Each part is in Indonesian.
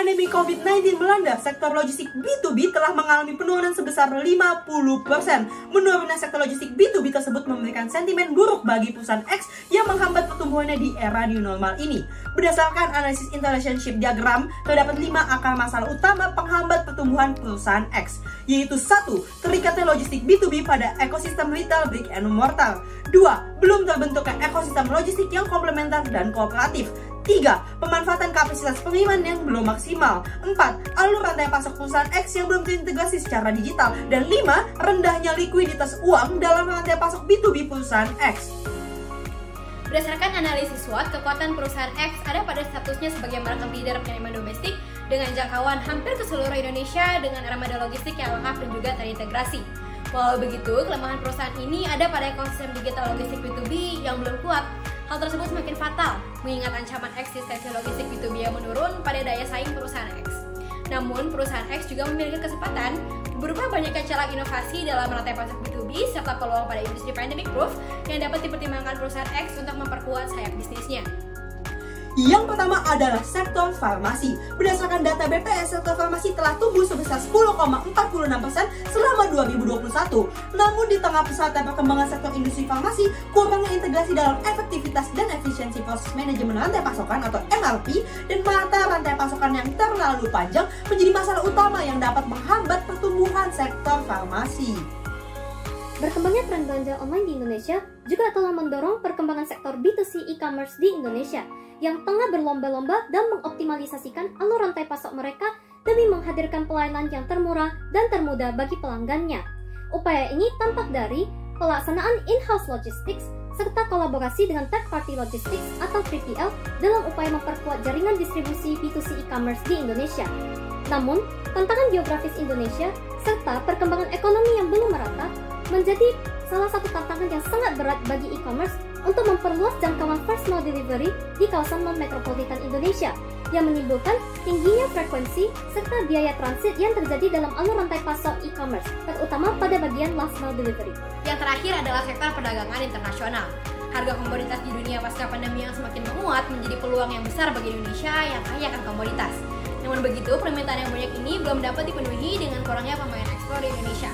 pandemi COVID-19 melanda, sektor logistik B2B telah mengalami penurunan sebesar 50%. Menurunnya sektor logistik B2B tersebut memberikan sentimen buruk bagi perusahaan X yang menghambat pertumbuhannya di era new normal ini. Berdasarkan analisis Intellitionship Diagram, terdapat 5 akar masalah utama penghambat pertumbuhan perusahaan X, yaitu 1. Terikatnya logistik B2B pada ekosistem retail brick and mortar. 2. Belum terbentuknya ekosistem logistik yang komplementer dan kooperatif. 3. Pemanfaatan kapasitas pengiriman yang belum maksimal. 4. Alur rantai pasok perusahaan X yang belum terintegrasi secara digital. Dan 5. Rendahnya likuiditas uang dalam rantai pasok B2B perusahaan X. Berdasarkan analisis SWOT, kekuatan perusahaan X ada pada statusnya sebagai market leader pengiriman domestik dengan jangkauan hampir ke seluruh Indonesia dengan armada logistik yang lengkap dan juga terintegrasi. Walau begitu, kelemahan perusahaan ini ada pada ekosistem digital logistik B2B yang belum kuat. Hal tersebut semakin fatal, mengingat ancaman eksistensi logistik B2B yang menurun pada daya saing perusahaan X. Namun, perusahaan X juga memiliki kesempatan berupa banyaknya celah inovasi dalam rantai pasok B2B serta peluang pada industri pandemic proof yang dapat dipertimbangkan perusahaan X untuk memperkuat sayap bisnisnya. Yang pertama adalah sektor farmasi. Berdasarkan data BPS, sektor farmasi telah tumbuh sebesar 10,46% selama 2021. Namun di tengah pesatnya perkembangan sektor industri farmasi, kurangnya integrasi dalam efektivitas dan efisiensi proses manajemen rantai pasokan atau MRP dan mata rantai pasokan yang terlalu panjang menjadi masalah utama yang dapat menghambat pertumbuhan sektor farmasi. Berkembangnya tren belanja online di Indonesia juga telah mendorong perkembangan sektor B2C e-commerce di Indonesia yang tengah berlomba-lomba dan mengoptimalisasikan alur rantai pasok mereka demi menghadirkan pelayanan yang termurah dan termudah bagi pelanggannya. Upaya ini tampak dari pelaksanaan in-house logistics serta kolaborasi dengan third-party logistics atau 3PL dalam upaya memperkuat jaringan distribusi B2C e-commerce di Indonesia. Namun, tantangan geografis Indonesia serta perkembangan ekonomi yang belum merata menjadi salah satu tantangan yang sangat berat bagi e-commerce untuk memperluas jangkauan first mile delivery di kawasan non-metropolitan Indonesia yang menimbulkan tingginya frekuensi serta biaya transit yang terjadi dalam alur rantai pasok e-commerce, terutama pada bagian last mile delivery. Yang terakhir adalah sektor perdagangan internasional. Harga komoditas di dunia pasca pandemi yang semakin menguat menjadi peluang yang besar bagi Indonesia yang kaya akan komoditas. Namun begitu, permintaan yang banyak ini belum dapat dipenuhi dengan kurangnya pemain ekspor di Indonesia.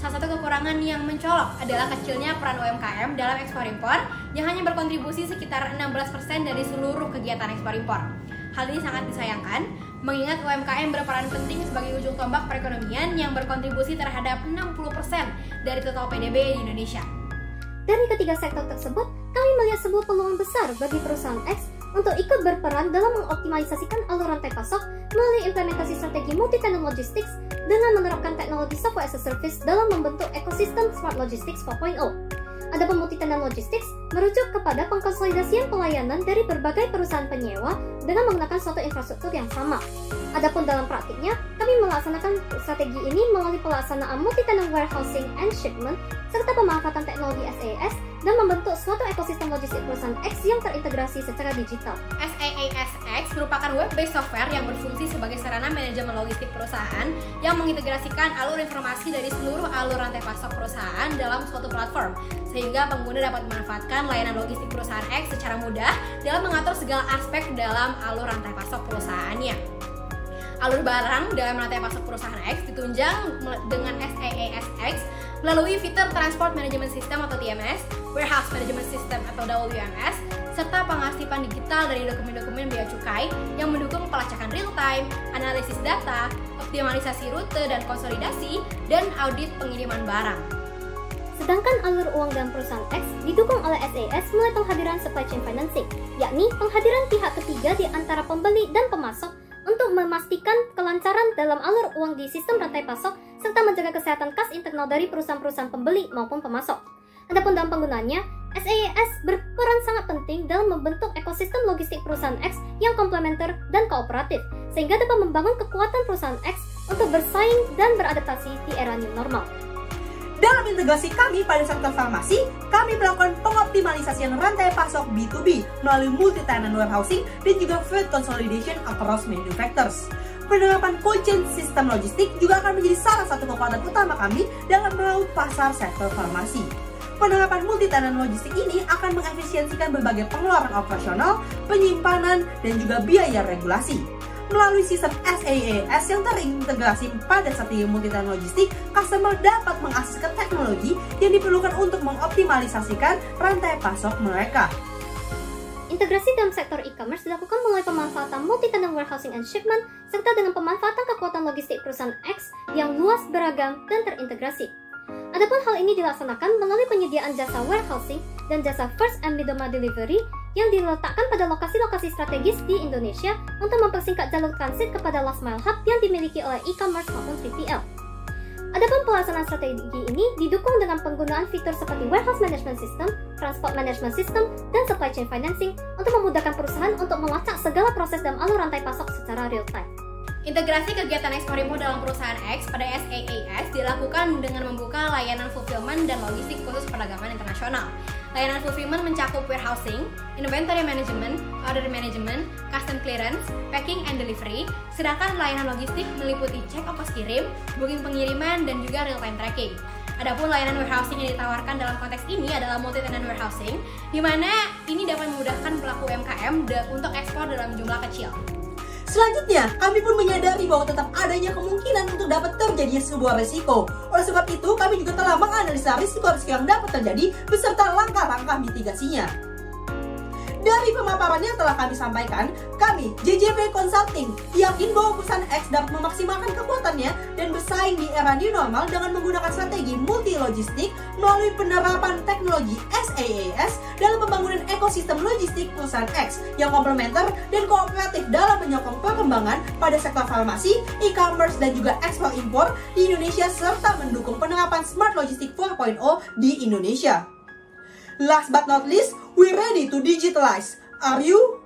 Salah satu kekurangan yang mencolok adalah kecilnya peran UMKM dalam ekspor-impor yang hanya berkontribusi sekitar 16% dari seluruh kegiatan ekspor-impor. Hal ini sangat disayangkan, mengingat UMKM berperan penting sebagai ujung tombak perekonomian yang berkontribusi terhadap 60% dari total PDB di Indonesia. Dari ketiga sektor tersebut, kami melihat sebuah peluang besar bagi perusahaan X untuk ikut berperan dalam mengoptimalisasikan alur rantai pasok melalui implementasi strategi multi-tenant logistics dengan menerapkan teknologi software as a service dalam membentuk ekosistem Smart Logistics 4.0. Adapun multi-tenant logistics merujuk kepada pengkonsolidasian pelayanan dari berbagai perusahaan penyewa dengan menggunakan suatu infrastruktur yang sama. Adapun dalam praktiknya, kami melaksanakan strategi ini melalui pelaksanaan multi-tenant warehousing and shipment serta pemanfaatan teknologi SaaS dan membentuk suatu ekosistem logistik perusahaan X yang terintegrasi secara digital. SaaS merupakan web-based software yang berfungsi sebagai sarana manajemen logistik perusahaan yang mengintegrasikan alur informasi dari seluruh alur rantai pasok perusahaan dalam suatu platform, sehingga pengguna dapat memanfaatkan layanan logistik perusahaan X secara mudah dalam mengatur segala aspek dalam alur rantai pasok perusahaannya. Alur barang dalam rantai pasok perusahaan X ditunjang dengan SaaS melalui fitur Transport Management System atau TMS, Warehouse Management System atau WMS, serta pengasipan digital dari dokumen-dokumen bea cukai yang mendukung pelacakan real-time, analisis data, optimalisasi rute dan konsolidasi, dan audit pengiriman barang. Sedangkan alur uang dalam perusahaan X didukung oleh SaaS melalui penghadiran supply chain financing, yakni penghadiran pihak ketiga di antara pembeli dan pemasok untuk memastikan kelancaran dalam alur uang di sistem rantai pasok serta menjaga kesehatan kas internal dari perusahaan-perusahaan pembeli maupun pemasok. Adapun dalam penggunaannya, SaaS berperan sangat penting dalam membentuk ekosistem logistik perusahaan X yang komplementer dan kooperatif, sehingga dapat membangun kekuatan perusahaan X untuk bersaing dan beradaptasi di era new normal. Dalam integrasi kami pada sektor farmasi, kami melakukan pengoptimalisasian rantai pasok B2B melalui multi-tenant warehousing dan juga freight consolidation across manufacturers. Penerapan cold chain sistem logistik juga akan menjadi salah satu kekuatan utama kami dalam meraup pasar sektor farmasi. Penerapan multi-tenant logistik ini akan mengefisiensikan berbagai pengeluaran operasional, penyimpanan, dan juga biaya regulasi. Melalui sistem SaaS yang terintegrasi pada strategi multi-channel logistik, customer dapat mengakses ke teknologi yang diperlukan untuk mengoptimalisasikan rantai pasok mereka. Integrasi dalam sektor e-commerce dilakukan melalui pemanfaatan multi-channel warehousing and shipment, serta dengan pemanfaatan kekuatan logistik perusahaan X yang luas, beragam, dan terintegrasi. Adapun hal ini dilaksanakan melalui penyediaan jasa warehousing dan jasa first and middle mile delivery yang diletakkan pada lokasi-lokasi strategis di Indonesia untuk mempersingkat jalur transit kepada last mile hub yang dimiliki oleh e-commerce maupun 3PL. Adapun pelaksanaan strategi ini didukung dengan penggunaan fitur seperti warehouse management system, transport management system, dan supply chain financing untuk memudahkan perusahaan untuk melacak segala proses dalam alur rantai pasok secara real time. Integrasi kegiatan ekspor impor dalam perusahaan X pada SaaS dilakukan dengan membuka layanan fulfillment dan logistik khusus perdagangan internasional. Layanan fulfillment mencakup warehousing, inventory management, order management, custom clearance, packing and delivery, sedangkan layanan logistik meliputi cek ongkos kirim, booking pengiriman, dan juga real-time tracking. Adapun layanan warehousing yang ditawarkan dalam konteks ini adalah multi-tenant warehousing, di mana ini dapat memudahkan pelaku UMKM untuk ekspor dalam jumlah kecil. Selanjutnya, kami pun menyadari bahwa tetap adanya kemungkinan untuk dapat terjadinya sebuah risiko. Oleh sebab itu, kami juga telah menganalisa risiko-risiko yang dapat terjadi beserta langkah-langkah mitigasinya. Dari pemaparan yang telah kami sampaikan, kami, JJP Consulting, yakin bahwa perusahaan X dapat memaksimalkan kekuatannya dan bersaing di era new normal dengan menggunakan strategi multi-logistik melalui penerapan teknologi SaaS dalam pembangunan ekosistem logistik perusahaan X yang komplementer dan kooperatif dalam menyokong perkembangan pada sektor farmasi, e-commerce, dan juga ekspor impor di Indonesia serta mendukung penerapan Smart Logistic 4.0 di Indonesia. Last but not least, we're ready to digitalize. Are you?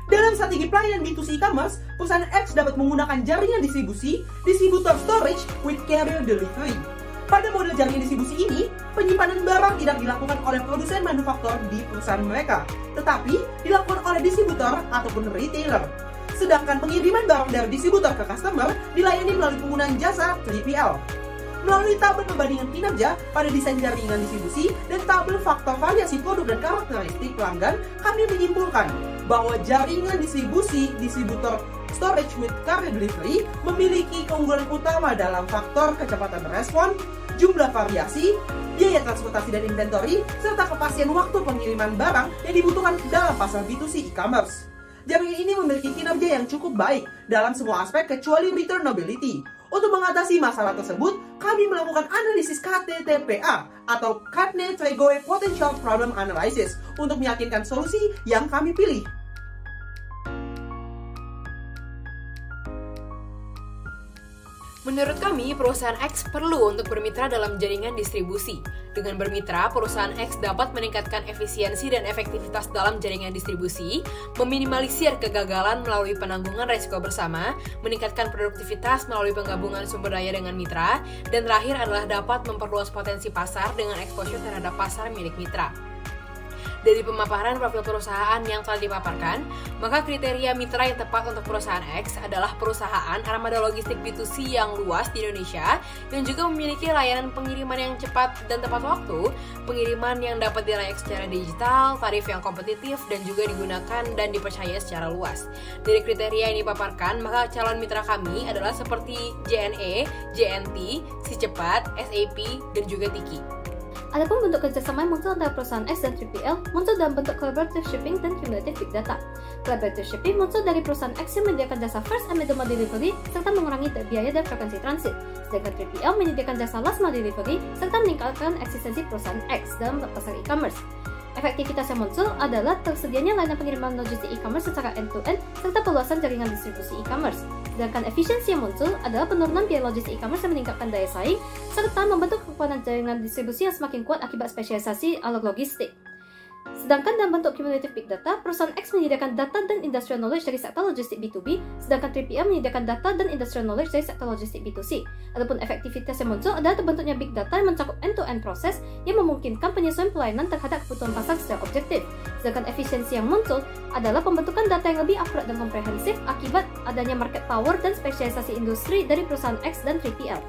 Dalam strategi pelayanan B2C e-commerce, perusahaan X dapat menggunakan jaringan distribusi, distributor storage with carrier delivery. Pada model jaringan distribusi ini, penyimpanan barang tidak dilakukan oleh produsen manufaktur di perusahaan mereka, tetapi dilakukan oleh distributor ataupun retailer. Sedangkan pengiriman barang dari distributor ke customer dilayani melalui penggunaan jasa 3PL. Melalui tabel perbandingan kinerja pada desain jaringan distribusi dan tabel faktor variasi produk dan karakteristik pelanggan, kami menyimpulkan bahwa jaringan distribusi distributor storage with carrier delivery memiliki keunggulan utama dalam faktor kecepatan respon, jumlah variasi, biaya transportasi dan inventory, serta kepastian waktu pengiriman barang yang dibutuhkan dalam pasar B2C e-commerce. Jaringan ini memiliki kinerja yang cukup baik dalam semua aspek kecuali returnability. Untuk mengatasi masalah tersebut, kami melakukan analisis KTTPA atau Gartner Tregove Potential Problem Analysis untuk meyakinkan solusi yang kami pilih. Menurut kami, perusahaan X perlu untuk bermitra dalam jaringan distribusi. Dengan bermitra, perusahaan X dapat meningkatkan efisiensi dan efektivitas dalam jaringan distribusi, meminimalisir kegagalan melalui penanggungan risiko bersama, meningkatkan produktivitas melalui penggabungan sumber daya dengan mitra, dan terakhir adalah dapat memperluas potensi pasar dengan exposure terhadap pasar milik mitra. Dari pemaparan profil perusahaan yang telah dipaparkan, maka kriteria mitra yang tepat untuk perusahaan X adalah perusahaan armada logistik B2C yang luas di Indonesia, yang juga memiliki layanan pengiriman yang cepat dan tepat waktu, pengiriman yang dapat diraih secara digital, tarif yang kompetitif, dan juga digunakan dan dipercaya secara luas. Dari kriteria yang dipaparkan, maka calon mitra kami adalah seperti JNE, JNT, Si Cepat, SAP, dan juga Tiki. Adapun bentuk kerjasama yang muncul antara perusahaan X dan 3PL muncul dalam bentuk collaborative shipping dan cumulative big data. Collaborative shipping muncul dari perusahaan X yang menyediakan jasa first and middle mile delivery serta mengurangi biaya dan frekuensi transit. Sedangkan 3PL menyediakan jasa last mile delivery serta meningkatkan eksistensi perusahaan X dalam pasar e-commerce. Efektivitas yang muncul adalah tersedianya layanan pengiriman logistik e-commerce secara end-to-end serta perluasan jaringan distribusi e-commerce. Sedangkan efisiensi yang muncul adalah penurunan biaya logistik e-commerce yang meningkatkan daya saing serta membentuk kekuatan jaringan distribusi yang semakin kuat akibat spesialisasi alur logistik. Sedangkan dalam bentuk cumulative big data, perusahaan X menyediakan data dan industrial knowledge dari sektor logistik B2B, sedangkan 3PL menyediakan data dan industrial knowledge dari sektor logistik B2C. Adapun efektivitas yang muncul adalah terbentuknya big data yang mencakup end-to-end proses yang memungkinkan penyesuaian pelayanan terhadap kebutuhan pasar secara objektif. Sedangkan efisiensi yang muncul adalah pembentukan data yang lebih akurat dan komprehensif akibat adanya market power dan spesialisasi industri dari perusahaan X dan 3PL.